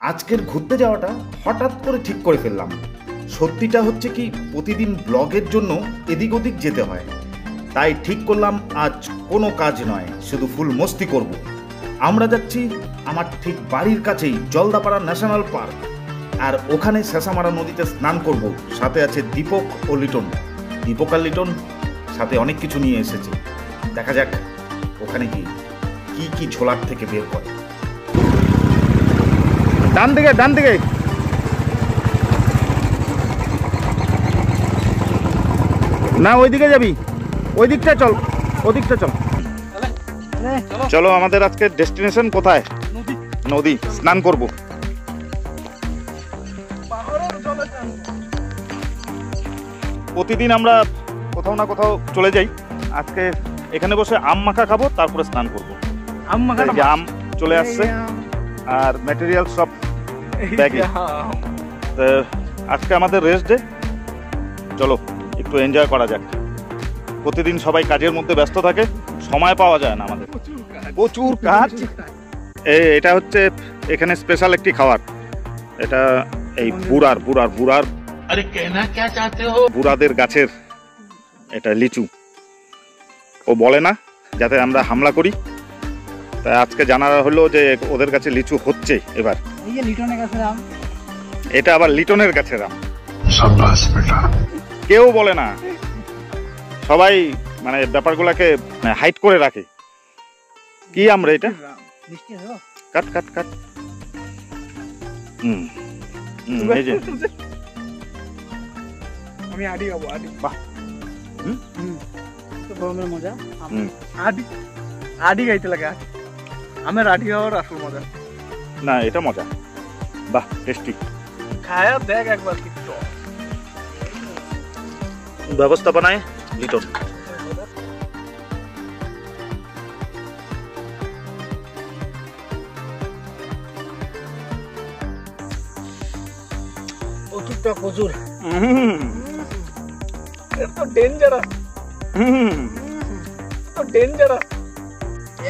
আজকের ঘুরতে যাওয়াটা হঠাৎ করে ঠিক করে ফেললাম। সত্যিটা হচ্ছে কি, প্রতিদিন ব্লগের জন্য এদিক ওদিক যেতে হয়, তাই ঠিক করলাম আজ কোনো কাজ নয়, শুধু ফুল মস্তি করব। আমরা যাচ্ছি আমার ঠিক বাড়ির কাছেই জলদাপাড়া ন্যাশনাল পার্ক, আর ওখানে শেষামারা নদীতে স্নান করব। সাথে আছে দীপক ও লিটন। দীপক আর লিটন সাথে অনেক কিছু নিয়ে এসেছে, দেখা যাক ওখানে গিয়ে কি কি ঝোলার থেকে বের করে। ডান দিকে ডান দিকে, না ওইদিকে যাবি, ওই দিকটা চল, ওদিকটা চল। চলো, আমাদের আজকে ডেস্টিনেশন কোথায়? নদী, স্নান করব। প্রতিদিন আমরা কোথাও না কোথাও চলে যাই, আজকে এখানে বসে আম মাখা খাবো, তারপরে স্নান করবো। আম মাখা, আম চলে আসছে আর ম্যাটেরিয়াল সব ব্যাগে। আজকে আমাদের রেস্ট ডে, চলো একটু এনজয় করা যাক। প্রতিদিন সবাই কাজের মধ্যে ব্যস্ত থাকে, সময় পাওয়া যায় না আমাদের, প্রচুর কাজ। এটা হচ্ছে এখানে স্পেশাল একটি খাবার, এটা এই বুড়ার আরে কেনা কে চাতে হো, বুড়াদের গাছের এটা লিচু। ও বলে না যাতে আমরা হামলা করি, তাই আজকে জানা হলো যে ওদের কাছে লিচু হচ্ছে এবার। এই যে লিটনের গাছের আম, এটা আবার লিটনের গাছের আম। শাবাশ বেটা, কেউ বলে না, সবাই মানে ব্যাপারগুলোকে হাইড করে রাখে। কি আমরা এটা কাট কাট কাট। এই যে আমি আডি খাবো, আডি। বাহ, তো গরমের মজা। আডি আডি খাইতে লাগে, আমের আডি খাওয়ার আসল মজা। না, এটা মজা, বাহ টেস্টি। খায়া দেখ একবার কি ব্যবস্থাপনায় লিটন। প্রচুর তো ডেঞ্জারাস, তো ডেঞ্জারাস।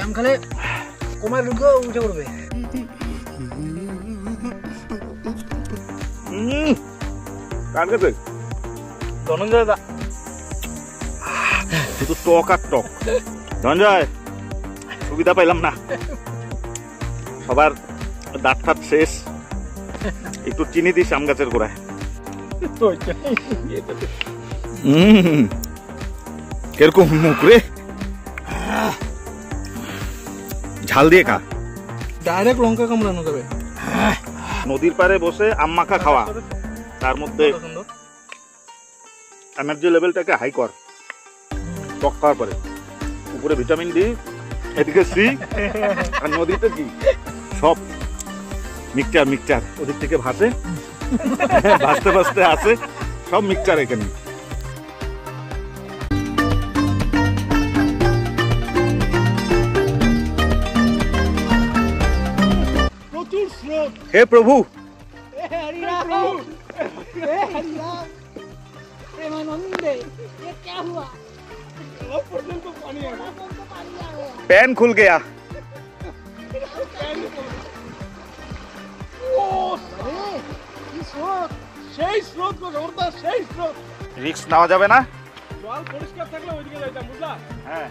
আম খালে কোমার রোগও উঠে পড়বে। কার কাছে ধনঞ্জয় দা, শুধু টক আর টক। ধনঞ্জয়, সুবিধা পাইলাম না, সবার দাঁত ফাত শেষ, একটু চিনি দিস আম গাছের গোড়ায়। কিরকম মুখ রে, ঝাল দিয়ে খা, ডাইরেক্ট লঙ্কা কামড়ানো যাবে। নদীর পাড়ে বসে আম মাখা খাওয়া, তার মধ্যে এনার্জি লেভেলটাকে হাই কর। টক খাওয়ার পরে উপরে ভিটামিন ডি, এদিকে সি, আর নদীতে কি সব মিক্সচার ওদিক থেকে ভাসে, ভাসতে ভাসতে আসে, সব মিক্সচার এখানে। প্রচুর স্রোত। হে প্রভু, पैन खुल गया। রিক্স নেওয়া যাবে না, জল পরিষ্কার থাকলে ওইদিকে যাইতাম, বুঝলা? হ্যাঁ,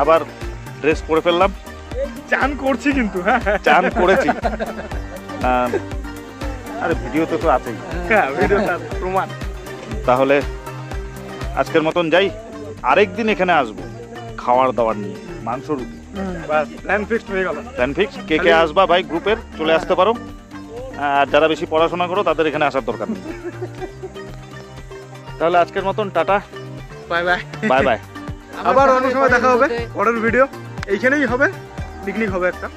আবার ড্রেস পরে ফেললাম, চান করছি কিন্তু, হ্যাঁ চান করেছি। আরে ভিডিওতে তো আছেই, হ্যাঁ ভিডিওটা প্রমাণ। তাহলে আজকের মতন যাই, আরেকদিন এখানে আসবো খাওয়ার দাওয়ার নিয়ে, মাংস রুটি। প্ল্যান ফিক্সড হয়ে গেল। Plan fix. কে কে আসবা ভাই গ্রুপের চলে আসতে পারো, আর যারা বেশি পড়াশোনা করো তাদের এখানে আসার দরকার নেই। তাহলে আজকের মতন tata, bye bye bye bye. আবার অন্য সময় দেখা হবে, পরের ভিডিও এইখানেই হবে, পিকনিক হবে একটা।